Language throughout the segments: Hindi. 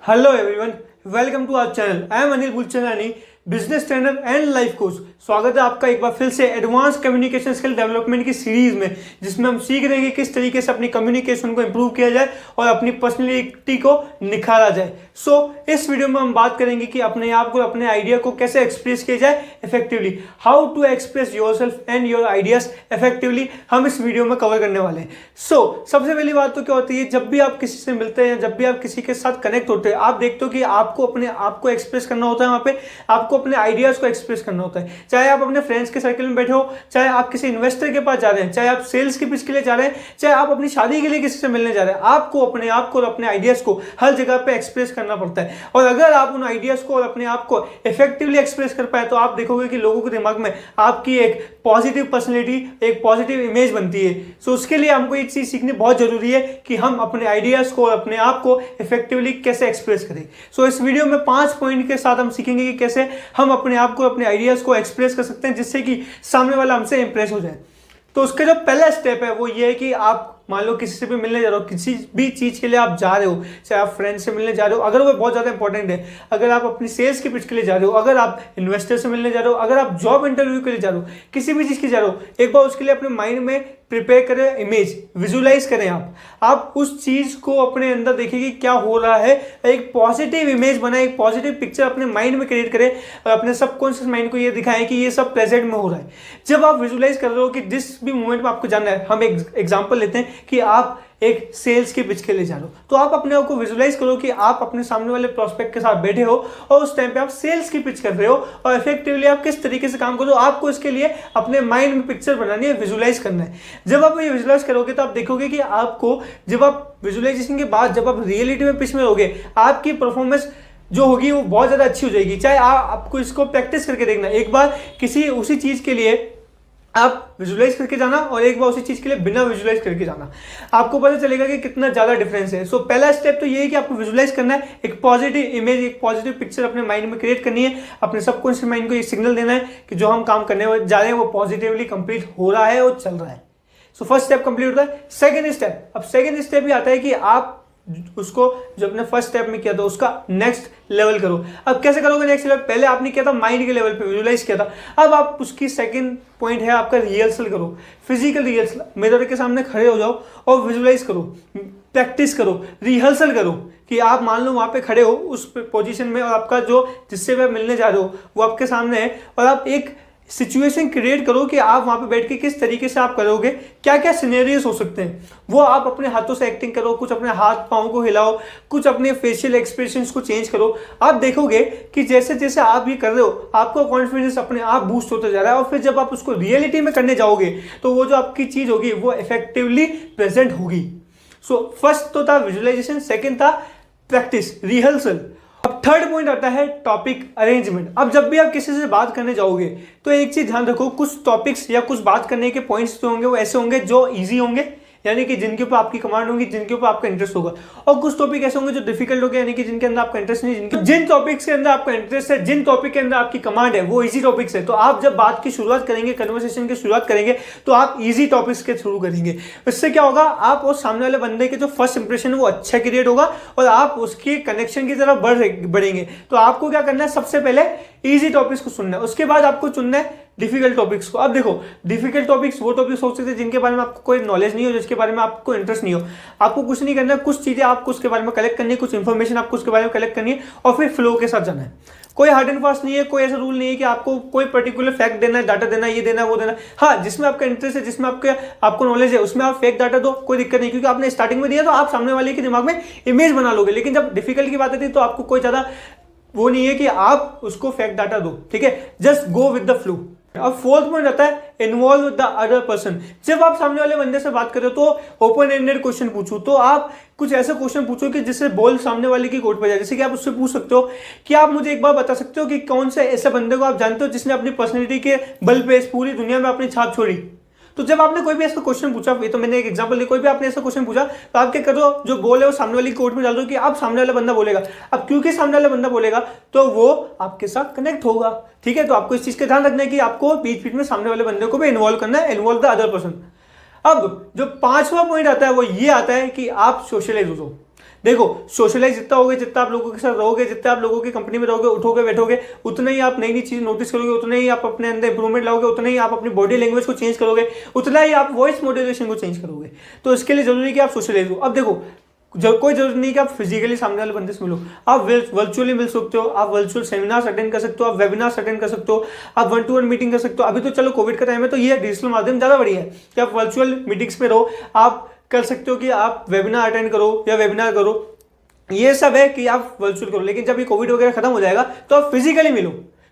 Hello everyone, welcome to our channel. I am Anil Bulchandani, business trainer and life coach. स्वागत है आपका एक बार फिर से एडवांस कम्युनिकेशन स्किल डेवलपमेंट की सीरीज में, जिसमें हम सीख रहे हैं कि किस तरीके से अपनी कम्युनिकेशन को इंप्रूव किया जाए और अपनी पर्सनैलिटी को निखारा जाए। इस वीडियो में हम बात करेंगे कि अपने आप को, अपने आइडिया को कैसे एक्सप्रेस किया जाए effectively, how to express yourself and your ideas effectively, हम इस वीडियो में कवर करने वाले हैं। सबसे पहली बात तो क्या होती है, जब भी आप किसी से मिलते हैं, जब भी आप किसी के साथ कनेक्ट होते हैं, आप देखते हो कि आपको अपने आप को एक्सप्रेस करना होता है, वहां पे आपको अपने आइडियाज को एक्सप्रेस करना होता है। चाहे आप अपने फ्रेंड्स के सर्कल में बैठे हो, चाहे आप किसी इन्वेस्टर के पास जा रहे हैं, चाहे आप सेल्स के पिच के लिए जा रहे हैं, चाहे आप अपनी शादी के लिए किसी से मिलने जा रहे हैं, आपको अपने आप को और अपने आइडियाज को हर जगह पे एक्सप्रेस करना पड़ता है। और अगर आप उन आइडियाज को और अपने आप को इफेक्टिवली एक्सप्रेस कर पाए, तो आप देखोगे कि लोगों के दिमाग में आपकी एक पॉजिटिव पर्सनैलिटी, एक पॉजिटिव इमेज बनती है। उसके लिए हमको एक चीज सीखनी बहुत जरूरी है कि हम अपने आइडियाज को और अपने आप को इफेक्टिवली कैसे एक्सप्रेस करें। इस वीडियो में 5 पॉइंट के साथ हम सीखेंगे कि कैसे हम अपने आप को, अपने आइडियाज को एक्सप्रेस कर सकते हैं, जिससे कि सामने वाला हमसे इंप्रेस हो जाए। तो उसका जो पहला स्टेप है वो ये है कि आप मान लो किसी से भी मिलने जा रहे हो, किसी भी चीज के लिए आप जा रहे हो, चाहे आप फ्रेंड से मिलने जा रहे हो, अगर वो बहुत ज्यादा इंपॉर्टेंट है, अगर आप अपनी सेल्स की पिच के लिए जा रहे हो, अगर आप इन्वेस्टर से मिलने जा रहे हो, अगर आप जॉब इंटरव्यू के लिए जा रहे हो, किसी भी चीज के जा रहे हो, एक बार उसके लिए अपने माइंड में प्रिपेयर करें, इमेज विजुलाइज करें। आप उस चीज को अपने अंदर देखिए कि क्या हो रहा है, एक पॉजिटिव इमेज बनाए, एक पॉजिटिव पिक्चर अपने माइंड में क्रिएट करें और अपने सबकॉन्शियस माइंड को ये दिखाएं कि ये सब प्रेजेंट में हो रहा है। जब आप विजुलाइज कर रहे हो कि जिस भी मोमेंट में आपको जानना है, हम एक एग्जांपल लेते हैं कि आप एक सेल्स के पिच के लिए जा रहे हो, तो आप अपने आप को विजुलाइज करो कि आप अपने सामने वाले प्रोस्पेक्ट के साथ बैठे हो और उस टाइम पे आप सेल्स की पिच कर रहे हो और इफेक्टिवली आप किस तरीके से काम करो, आपको इसके लिए अपने माइंड में पिक्चर बनानी है, विजुलाइज करना है। जब आप ये विजुलाइज करोगे तो आप देखोगे कि आपको, जब आप विजुलाइजेशन के बाद जब आप रियलिटी में पिच में रहोगे, आपकी परफॉर्मेंस जो होगी वो बहुत ज्यादा अच्छी हो जाएगी। चाहे आपको इसको प्रैक्टिस करके देखना, एक बार किसी उसी चीज के लिए आप विजुलाइज करके जाना और एक बार उसी चीज के लिए बिना विजुलाइज करके जाना, आपको पता चलेगा कि कितना ज्यादा डिफरेंस है। पहला स्टेप तो ये है कि आपको विजुलाइज करना है, एक पॉजिटिव इमेज, एक पॉजिटिव पिक्चर अपने माइंड में क्रिएट करनी है, अपने सबकॉन्शियस माइंड को एक सिग्नल देना है कि जो हम काम करने जा रहे हैं वो पॉजिटिवली कंप्लीट हो रहा है और चल रहा है। फर्स्ट स्टेप कंप्लीट होता है। सेकेंड स्टेप, अब सेकेंड स्टेप ये आता है कि आप उसको जो अपने फर्स्ट स्टेप में किया था उसका नेक्स्ट लेवल करो। अब कैसे करोगे नेक्स्ट लेवल? पहले आपने किया था माइंड के लेवल पे, विजुलाइज किया था, अब आप उसकी सेकंड पॉइंट है आपका रिहर्सल करो, फिजिकल रिहर्सल। मिरर के सामने खड़े हो जाओ और विजुलाइज करो, प्रैक्टिस करो, रिहर्सल करो कि आप मान लो वहां पे खड़े हो उस पोजीशन में और आपका जो जिससे भी आप मिलने जा रहे हो वो आपके सामने है, और आप एक सिचुएशन क्रिएट करो कि आप वहां पे बैठ के किस तरीके से आप करोगे, क्या क्या सिनेरियोस हो सकते हैं, वो आप अपने हाथों से एक्टिंग करो, कुछ अपने हाथ पांव को हिलाओ, कुछ अपने फेशियल एक्सप्रेशंस को चेंज करो। आप देखोगे कि जैसे जैसे आप ये कर रहे हो, आपका कॉन्फिडेंस अपने आप बूस्ट होता जा रहा है, और फिर जब आप उसको रियलिटी में करने जाओगे तो वो जो आपकी चीज होगी वो इफेक्टिवली प्रेजेंट होगी। फर्स्ट तो था विजुअलाइजेशन, सेकेंड था प्रैक्टिस, रिहर्सल। अब थर्ड पॉइंट आता है टॉपिक अरेंजमेंट। अब जब भी आप किसी से बात करने जाओगे तो एक चीज ध्यान रखो, कुछ टॉपिक्स या कुछ बात करने के पॉइंट्स जो होंगे वो ऐसे होंगे जो इजी होंगे, यानी कि जिनके ऊपर आपकी कमांड होगी, जिनके ऊपर आपका इंटरेस्ट होगा, और कुछ टॉपिक ऐसे होंगे जो डिफिकल्ट होंगे, यानी कि जिनके अंदर आपका इंटरेस्ट नहीं, जिन टॉपिक्स के अंदर आपका इंटरेस्ट है, जिन टॉपिक के अंदर आपकी कमांड है वो इजी टॉपिक्स है। तो आप जब बात की शुरुआत करेंगे, कन्वर्सेशन की शुरुआत करेंगे, तो आप इजी टॉपिक्स के थ्रू करेंगे। इससे क्या होगा, आप और सामने वाले बंदे के जो फर्स्ट इंप्रेशन है वो अच्छा क्रिएट होगा और आप उसके कनेक्शन की तरफ बढ़ेंगे। तो आपको क्या करना है, सबसे पहले इजी टॉपिक्स को सुनना है, उसके बाद आपको चुनना है डिफिकल्ट टॉपिक्स को। अब देखो, डिफिकल्ट टॉपिक्स वो टॉपिक्स हो सकते हैं जिनके बारे में आपको कोई नॉलेज नहीं हो, जिसके बारे में आपको इंटरेस्ट नहीं हो। आपको कुछ नहीं करना है, कुछ चीजें आपको उसके बारे में कलेक्ट करनी है, कुछ इंफॉर्मेशन आपको उसके बारे में कलेक्ट करनी है और फिर फ्लो के साथ जाना है। कोई हार्ड एंड फास्ट नहीं है, कोई ऐसा रूल नहीं है कि आपको कोई पर्टिकुलर फैक्ट देना है, डाटा देना है, ये देना है, वो देना है। हाँ, जिसमें आपका इंटरेस्ट है, जिसमें आपको नॉलेज है, उसमें आप फेक डाटा दो, कोई दिक्कत नहीं, क्योंकि आपने स्टार्टिंग में दिया तो आप सामने वाले के दिमाग में इमेज बना लोगे। लेकिन जब डिफिकल्ट की बात आती है तो आपको कोई ज्यादा वो नहीं है कि आप उसको फेक डाटा दो, ठीक है, just go with the flow. अब फोर्थ पॉइंट आता है involve with the other person. जब आप सामने वाले बंदे से बात करो तो ओपन एंडेड क्वेश्चन पूछो, तो आप कुछ ऐसे क्वेश्चन पूछो कि जिससे बॉल सामने वाले की कोर्ट पे जाए। जैसे कि आप उससे पूछ सकते हो कि आप मुझे एक बार बता सकते हो कि कौन से ऐसे बंदे को आप जानते हो जिसने अपनी पर्सनैलिटी के बल पे इस पूरी दुनिया में अपनी छाप छोड़ी। तो जब आपने कोई भी ऐसा क्वेश्चन पूछा, ये तो मैंने एक एग्जांपल दिया, कोई भी आपने ऐसा क्वेश्चन पूछा तो आप क्या करो, जो बोल है वो सामने वाली कोर्ट में डाल दो कि आप सामने वाला बंदा बोलेगा। अब क्योंकि सामने वाला बंदा बोलेगा तो वो आपके साथ कनेक्ट होगा, ठीक है। तो आपको इस चीज का ध्यान रखना है कि आपको बीच बीच में सामने वाले बंदे को भी इन्वॉल्व करना है, इन्वॉल्व द अदर पर्सन। अब जो 5वां पॉइंट आता है वो ये आता है कि आप सोशलाइज हो। देखो सोशलाइज जितना होगे, जितना आप लोगों के साथ रहोगे, जितना आप लोगों की कंपनी में रहोगे, उठोगे बैठोगे, उतना ही आप नई नई चीज नोटिस करोगे, उतना ही आप अपने अंदर इंप्रूवमेंट लाओगे, उतना ही आप अपनी बॉडी लैंग्वेज को चेंज करोगे, उतना ही आप वॉइस मॉड्यूलेशन को चेंज करोगे। तो इसके लिए जरूरी है कि आप सोशलाइज हो। अब देखो कोई जरूरत नहीं कि आप फिजिकली सामने वाले बंदे से मिलो, आप वर्चुअली मिल सकते हो, आप वर्चुअल सेमिनार अटेंड कर सकते हो, आप वेबिनार अटेंड कर सकते हो, आप 1-to-1 मीटिंग कर सकते हो। अभी तो चलो कोविड का टाइम है तो ये डिजिटल माध्यम ज़्यादा बढ़िया है कि आप वर्चुअल मीटिंग्स में रहो, आप कर सकते हो कि आप वेबिनार अटेंड करो या वेबिनार करो, ये सब है कि आप वर्चुअल करो। लेकिन जब ये कोविड वगैरह खत्म हो जाएगा तो आप फिजिकली मिलो,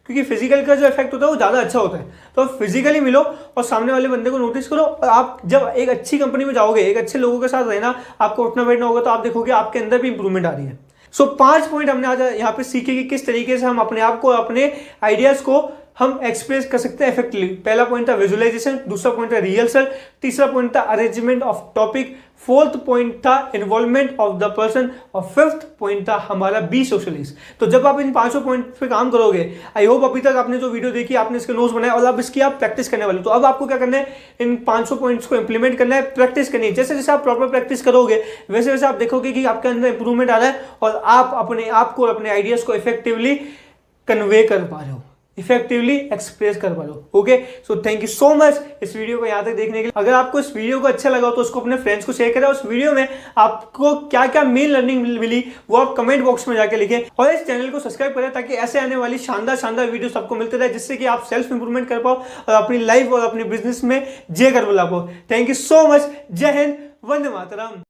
क्योंकि फिजिकल का जो इफेक्ट होता है वो ज़्यादा अच्छा होता है। तो आप फिजिकली मिलो और सामने वाले बंदे को नोटिस करो। और आप जब एक अच्छी कंपनी में जाओगे, एक अच्छे लोगों के साथ रहना, आपको उठना बैठना होगा, तो आप देखोगे आपके अंदर भी इंप्रूवमेंट आ रही है। सो 5 पॉइंट हमने आज यहाँ पे सीखे कि किस तरीके से हम अपने आप को, अपने आइडियाज को हम एक्सप्रेस कर सकते हैं इफेक्टिवली। पहला पॉइंट था विजुअलाइजेशन, दूसरा पॉइंट था रिहर्सल, तीसरा पॉइंट था arrangement of topic, fourth point था इन्वॉल्वमेंट ऑफ द पर्सन और फिफ्थ पॉइंट था हमारा बी सोशलाइज। तो जब आप इन 5 पॉइंट पे काम करोगे, आई होप अभी तक आपने जो वीडियो देखी, आपने इसके नोट्स बनाए और अब इसकी आप प्रैक्टिस करने वाले। तो अब आपको क्या करना है, इन 500 पॉइंट्स को इंप्लीमेंट करना है, प्रैक्टिस करनी है। जैसे जैसे आप प्रॉपर प्रैक्टिस करोगे वैसे वैसे आप देखोगे कि आपके अंदर इंप्रूवमेंट आ रहा है और आप अपने आप को, अपने आइडियाज को इफेक्टिवली कन्वे कर पा रहे हो, इफेक्टिवली एक्सप्रेस कर पा लो। Okay, so thank you so much इस वीडियो को यहाँ तक देखने के लिए। अगर आपको इस वीडियो को अच्छा लगा तो उसको अपने फ्रेंड्स को शेयर करें। उस वीडियो में आपको क्या क्या मेन लर्निंग मिली वो आप कमेंट बॉक्स में जाके लिखें और इस चैनल को सब्सक्राइब करें ताकि ऐसे आने वाली शानदार वीडियो आपको मिलते रहे, जिससे कि आप सेल्फ इंप्रूवमेंट कर पाओ और अपनी लाइफ और अपनी बिजनेस में जय कर बुला पाओ। Thank you so much. जय हिंद, वंदे मातरम।